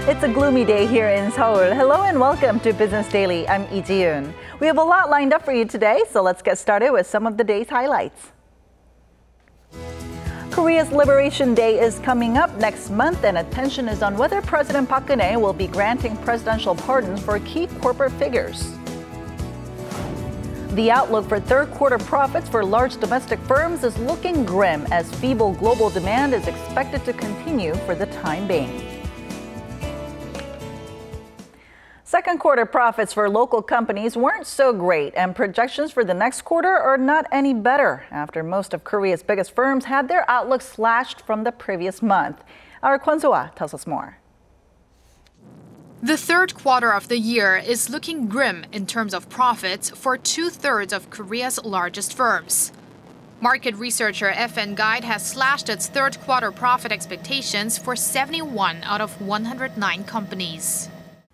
It's a gloomy day here in Seoul. Hello and welcome to Business Daily. I'm Lee Ji-yoon. We have a lot lined up for you today, so let's get started with some of the day's highlights. Korea's Liberation Day is coming up next month, and attention is on whether President Park Geun-hye will be granting presidential pardons for key corporate figures. The outlook for third quarter profits for large domestic firms is looking grim as feeble global demand is expected to continue for the time being. Second quarter profits for local companies weren't so great, and projections for the next quarter are not any better after most of Korea's biggest firms had their outlook slashed from the previous month. Our Kwon So-ah tells us more. The third quarter of the year is looking grim in terms of profits for two-thirds of Korea's largest firms. Market researcher FN Guide has slashed its third quarter profit expectations for 71 out of 109 companies.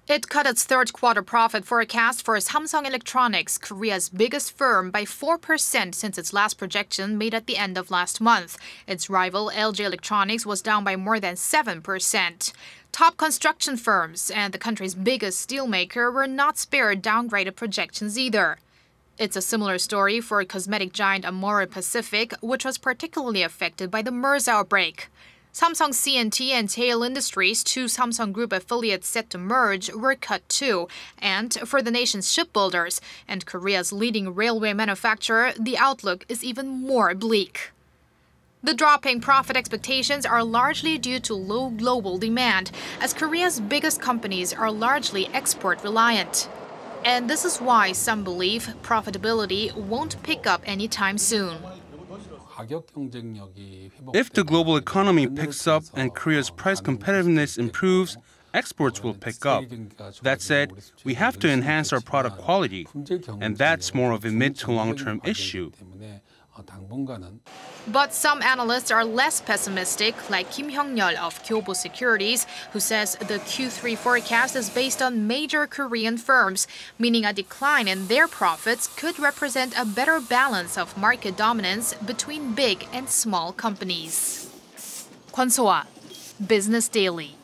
It cut its third quarter profit forecast for Samsung Electronics, Korea's biggest firm, by 4% since its last projection made at the end of last month. Its rival LG Electronics was down by more than 7%. Top construction firms and the country's biggest steelmaker were not spared downgraded projections either. It's a similar story for cosmetic giant Amore Pacific, which was particularly affected by the MERS outbreak. Samsung C&T and Tail Industries, two Samsung Group affiliates set to merge, were cut too. And for the nation's shipbuilders and Korea's leading railway manufacturer, the outlook is even more bleak. The dropping profit expectations are largely due to low global demand, as Korea's biggest companies are largely export-reliant. And this is why some believe profitability won't pick up anytime soon. If the global economy picks up and Korea's price competitiveness improves, exports will pick up. That said, we have to enhance our product quality, and that's more of a mid to long-term issue. But some analysts are less pessimistic, like Kim Hyung-yeol of Kyobo Securities, who says the Q3 forecast is based on major Korean firms, meaning a decline in their profits could represent a better balance of market dominance between big and small companies. Kwon So-ah, Business Daily.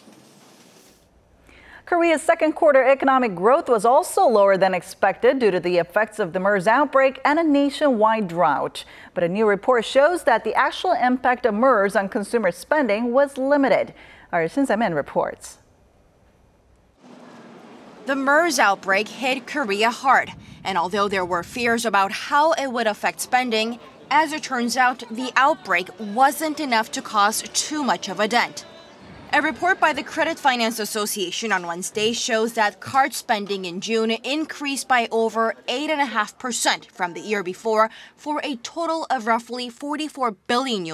Korea's second quarter economic growth was also lower than expected due to the effects of the MERS outbreak and a nationwide drought. But a new report shows that the actual impact of MERS on consumer spending was limited. Our Shin Se-min reports. The MERS outbreak hit Korea hard, and although there were fears about how it would affect spending, as it turns out, the outbreak wasn't enough to cause too much of a dent. A report by the Credit Finance Association on Wednesday shows that card spending in June increased by over 8.5% from the year before for a total of roughly $44 billion.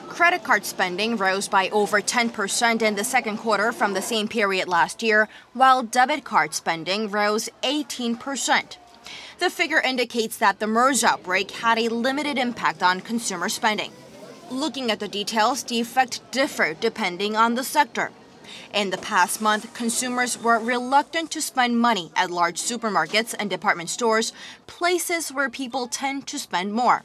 Credit card spending rose by over 10% in the second quarter from the same period last year, while debit card spending rose 18%. The figure indicates that the MERS outbreak had a limited impact on consumer spending. Looking at the details, the effect differed depending on the sector. In the past month, consumers were reluctant to spend money at large supermarkets and department stores, places where people tend to spend more.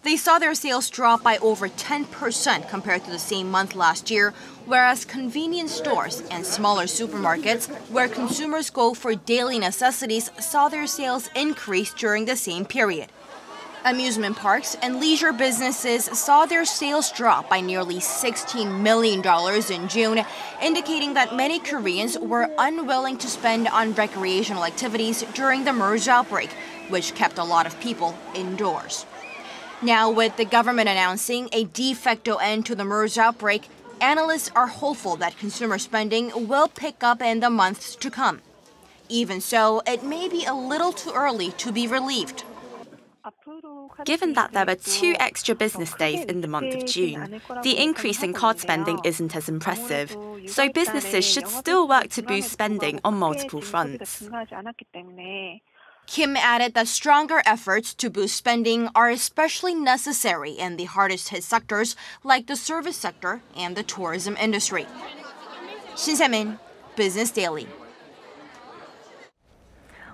They saw their sales drop by over 10% compared to the same month last year, whereas convenience stores and smaller supermarkets, where consumers go for daily necessities, saw their sales increase during the same period. Amusement parks and leisure businesses saw their sales drop by nearly $16 million in June, indicating that many Koreans were unwilling to spend on recreational activities during the MERS outbreak, which kept a lot of people indoors. Now, with the government announcing a de facto end to the MERS outbreak, analysts are hopeful that consumer spending will pick up in the months to come. Even so, it may be a little too early to be relieved. Given that there were 2 extra business days in the month of June, the increase in card spending isn't as impressive, so businesses should still work to boost spending on multiple fronts. Kim added that stronger efforts to boost spending are especially necessary in the hardest hit sectors like the service sector and the tourism industry. Shin Se-min, Business Daily.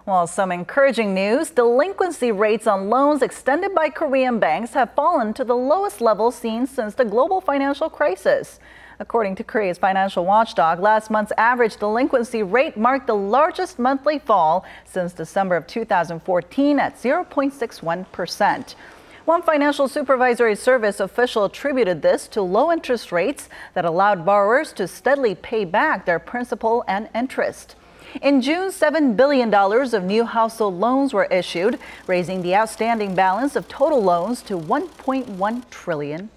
Well, some encouraging news. Delinquency rates on loans extended by Korean banks have fallen to the lowest level seen since the global financial crisis. According to Korea's financial watchdog, last month's average delinquency rate marked the largest monthly fall since December of 2014 at 0.61%. One financial supervisory service official attributed this to low interest rates that allowed borrowers to steadily pay back their principal and interest. In June, $7 billion of new household loans were issued, raising the outstanding balance of total loans to $1.1 trillion.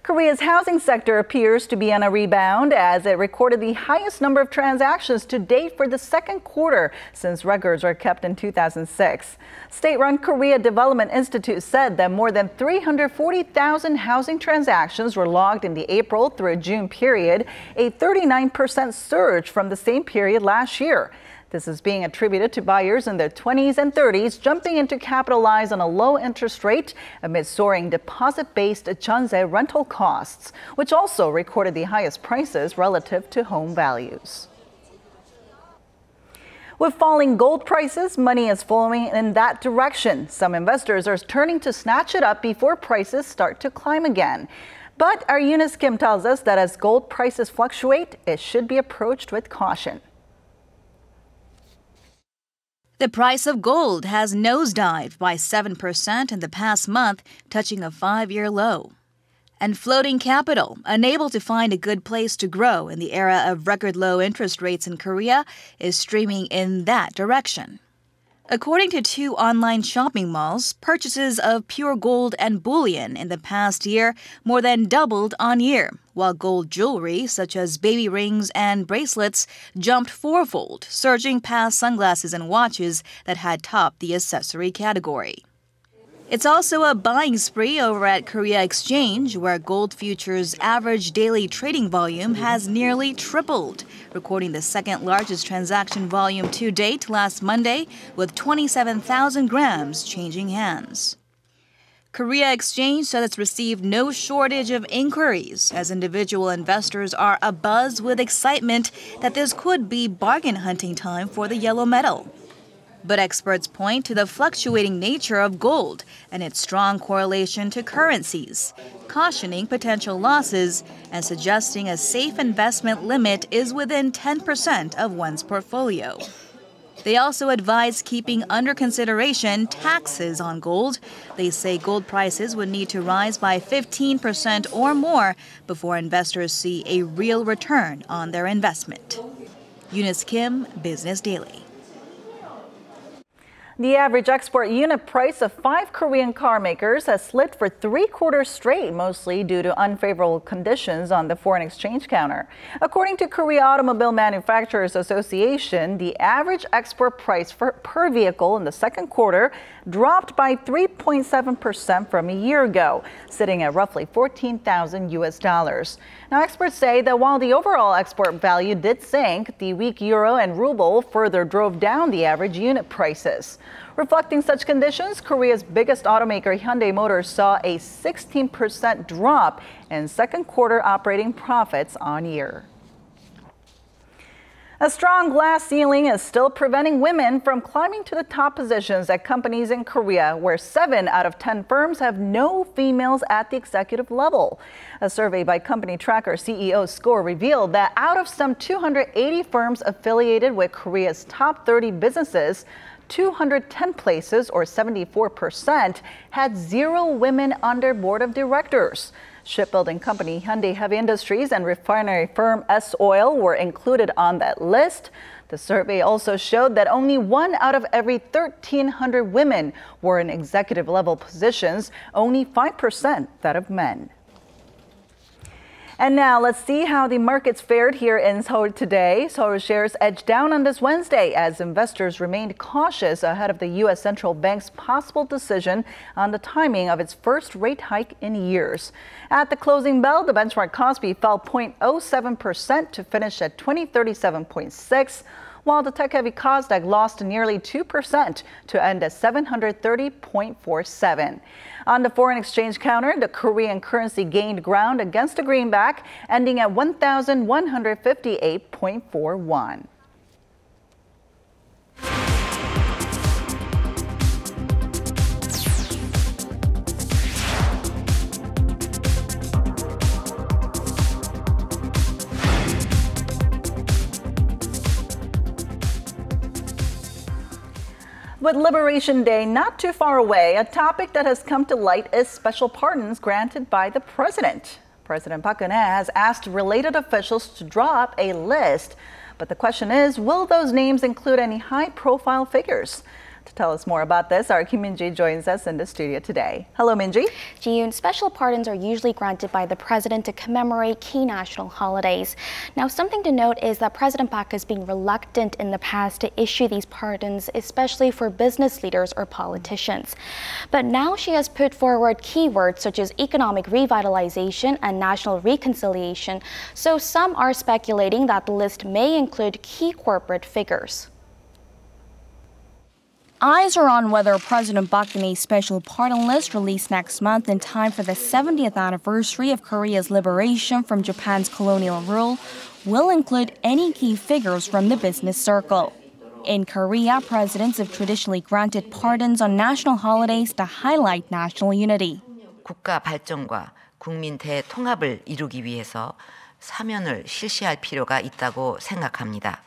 Korea's housing sector appears to be on a rebound as it recorded the highest number of transactions to date for the second quarter since records were kept in 2006. State-run Korea Development Institute said that more than 340,000 housing transactions were logged in the April through June period, a 39% surge from the same period last year. This is being attributed to buyers in their 20s and 30s jumping in to capitalize on a low interest rate amid soaring deposit-based jeonse rental costs, which also recorded the highest prices relative to home values. With falling gold prices, money is flowing in that direction. Some investors are turning to snatch it up before prices start to climb again. But our Eunice Kim tells us that as gold prices fluctuate, it should be approached with caution. The price of gold has nosedived by 7% in the past month, touching a 5-year low. And floating capital, unable to find a good place to grow in the era of record low interest rates in Korea, is streaming in that direction. According to 2 online shopping malls, purchases of pure gold and bullion in the past year more than doubled on year, while gold jewelry, such as baby rings and bracelets, jumped 4-fold, surging past sunglasses and watches that had topped the accessory category. It's also a buying spree over at Korea Exchange, where gold futures' average daily trading volume has nearly tripled, recording the second largest transaction volume to date last Monday, with 27,000 grams changing hands. Korea Exchange said it's received no shortage of inquiries as individual investors are abuzz with excitement that this could be bargain hunting time for the yellow metal. But experts point to the fluctuating nature of gold and its strong correlation to currencies, cautioning potential losses and suggesting a safe investment limit is within 10% of one's portfolio. They also advise keeping under consideration taxes on gold. They say gold prices would need to rise by 15% or more before investors see a real return on their investment. Eunice Kim, Business Daily. The average export unit price of 5 Korean car makers has slipped for 3 quarters straight, mostly due to unfavorable conditions on the foreign exchange counter. According to Korea Automobile Manufacturers Association, the average export price per vehicle in the second quarter dropped by 3.7% from a year ago, sitting at roughly $14,000. Now, experts say that while the overall export value did sink, the weak euro and ruble further drove down the average unit prices. Reflecting such conditions, Korea's biggest automaker Hyundai Motors saw a 16% drop in second quarter operating profits on year. A strong glass ceiling is still preventing women from climbing to the top positions at companies in Korea, where 7 out of 10 firms have no females at the executive level. A survey by company tracker CEO Score revealed that out of some 280 firms affiliated with Korea's top 30 businesses, 210 places, or 74%, had 0 women on their board of directors. Shipbuilding company Hyundai Heavy Industries and refinery firm S-Oil were included on that list. The survey also showed that only 1 out of every 1,300 women were in executive level positions, only 5% that of men. And now let's see how the markets fared here in Seoul today. Seoul shares edged down on this Wednesday as investors remained cautious ahead of the U.S. Central Bank's possible decision on the timing of its first rate hike in years. At the closing bell, the benchmark Kospi fell 0.07% to finish at 2037.6, while the tech-heavy Kosdaq lost nearly 2% to end at 730.47. On the foreign exchange counter, the Korean currency gained ground against the greenback, ending at 1,158.41. With Liberation Day not too far away, a topic that has come to light is special pardons granted by the president. President Park Geun-hye has asked related officials to draw up a list. But the question is, will those names include any high-profile figures? To tell us more about this, our Kim Min-ji joins us in the studio today. Hello, Min-ji. Ji-yoon, special pardons are usually granted by the president to commemorate key national holidays. Now, something to note is that President Park has been reluctant in the past to issue these pardons, especially for business leaders or politicians. But now she has put forward keywords such as economic revitalization and national reconciliation, so some are speculating that the list may include key corporate figures. Eyes are on whether President Park Geun-hye's special pardon list released next month in time for the 70th anniversary of Korea's liberation from Japan's colonial rule will include any key figures from the business circle. In Korea, presidents have traditionally granted pardons on national holidays to highlight national unity. 국가 발전과 국민 대통합을 이루기 위해서 사면을 실시할 필요가 있다고 생각합니다.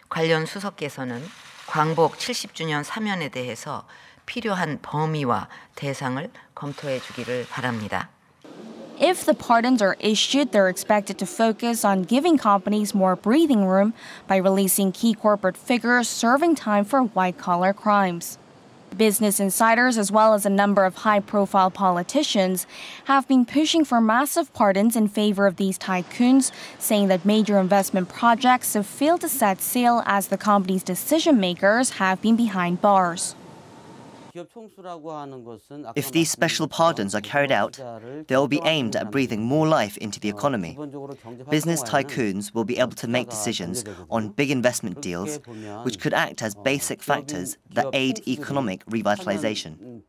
관련 수석께서는 광복 70주년 사면에 대해서 필요한 범위와 대상을 검토해 주기를 바랍니다. If the pardons are issued, they're expected to focus on giving companies more breathing room by releasing key corporate figures serving time for white-collar crimes. Business insiders, as well as a number of high-profile politicians, have been pushing for massive pardons in favor of these tycoons, saying that major investment projects have failed to set sail as the company's decision-makers have been behind bars. If these special pardons are carried out, they will be aimed at breathing more life into the economy. Business tycoons will be able to make decisions on big investment deals, which could act as basic factors that aid economic revitalization.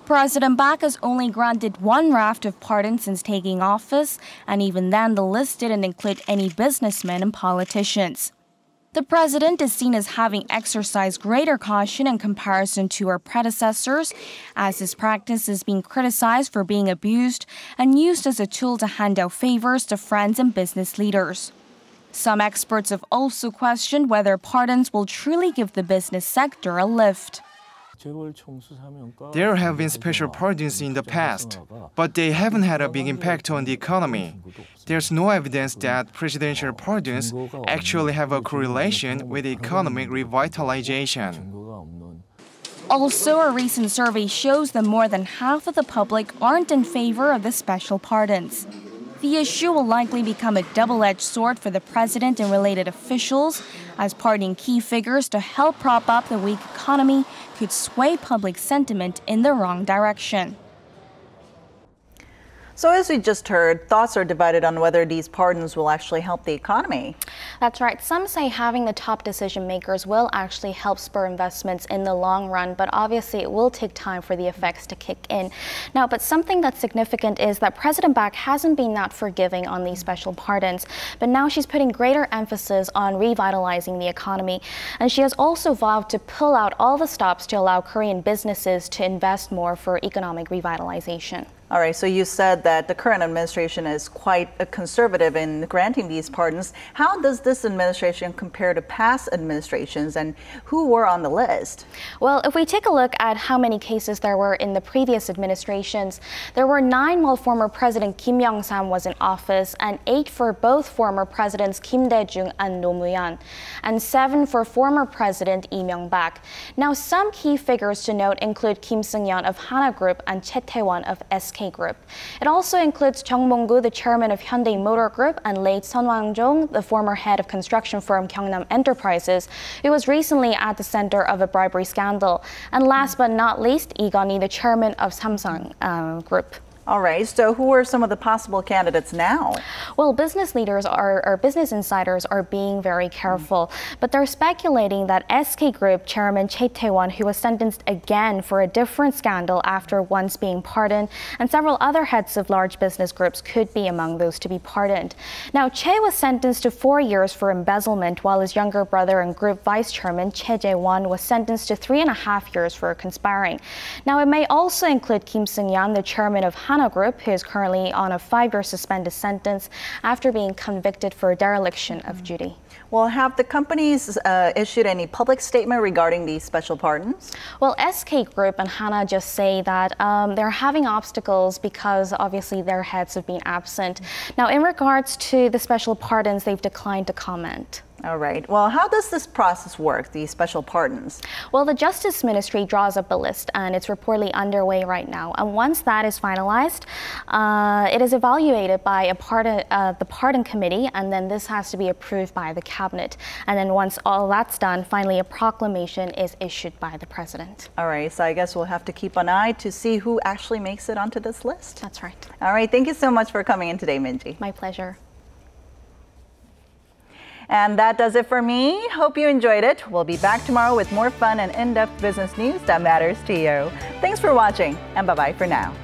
President Park has only granted one raft of pardons since taking office, and even then the list didn't include any businessmen and politicians. The president is seen as having exercised greater caution in comparison to her predecessors, as his practice is being criticized for being abused and used as a tool to hand out favors to friends and business leaders. Some experts have also questioned whether pardons will truly give the business sector a lift. There have been special pardons in the past, but they haven't had a big impact on the economy. There's no evidence that presidential pardons actually have a correlation with economic revitalization. Also, a recent survey shows that more than half of the public aren't in favor of the special pardons. The issue will likely become a double-edged sword for the president and related officials, as pardoning key figures to help prop up the weak economy could sway public sentiment in the wrong direction. So as we just heard, thoughts are divided on whether these pardons will actually help the economy. That's right. Some say having the top decision makers will actually help spur investments in the long run, but obviously it will take time for the effects to kick in. Now, but something that's significant is that President Park hasn't been that forgiving on these special pardons, but now she's putting greater emphasis on revitalizing the economy. And she has also vowed to pull out all the stops to allow Korean businesses to invest more for economic revitalization. All right, so you said that the current administration is quite conservative in granting these pardons. How does this administration compare to past administrations, and who were on the list? Well, if we take a look at how many cases there were in the previous administrations, there were 9 while former President Kim Yong-sam was in office, and 8 for both former Presidents Kim Dae-jung and Roh Moo-hyun, and 7 for former President Lee Myung-bak. Now, some key figures to note include Kim Seung-yeon of Hana Group and Chae Tae-won of SK Group. It also includes Chung Mong-gu, the chairman of Hyundai Motor Group, and late Sun Wang-jong, the former head of construction firm Gyeongnam Enterprises, who was recently at the center of a bribery scandal. And last but not least, Lee Gun-hee, the chairman of Samsung Group. All right, so who are some of the possible candidates now? Well, business leaders or business insiders are being very careful, but they're speculating that SK Group chairman Chae Tae-won, who was sentenced again for a different scandal after once being pardoned, and several other heads of large business groups could be among those to be pardoned. Now, Chae was sentenced to 4 years for embezzlement, while his younger brother and group vice chairman Chae Jae-won was sentenced to 3.5 years for conspiring. Now, it may also include Kim Seung-yeon, the chairman of Hana Group, who is currently on a 5-year suspended sentence after being convicted for dereliction of duty. Well, have the companies issued any public statement regarding these special pardons? Well, SK Group and Hana just say that they're having obstacles because obviously their heads have been absent. Now, in regards to the special pardons, they've declined to comment. All right. Well, how does this process work, these special pardons? Well, the Justice Ministry draws up a list, and it's reportedly underway right now. And once that is finalized, it is evaluated by the Pardon Committee, and then this has to be approved by the Cabinet. And then once all that's done, finally a proclamation is issued by the President. All right. So I guess we'll have to keep an eye to see who actually makes it onto this list. That's right. All right. Thank you so much for coming in today, Minji. My pleasure. And that does it for me. Hope you enjoyed it. We'll be back tomorrow with more fun and in-depth business news that matters to you. Thanks for watching, and bye-bye for now.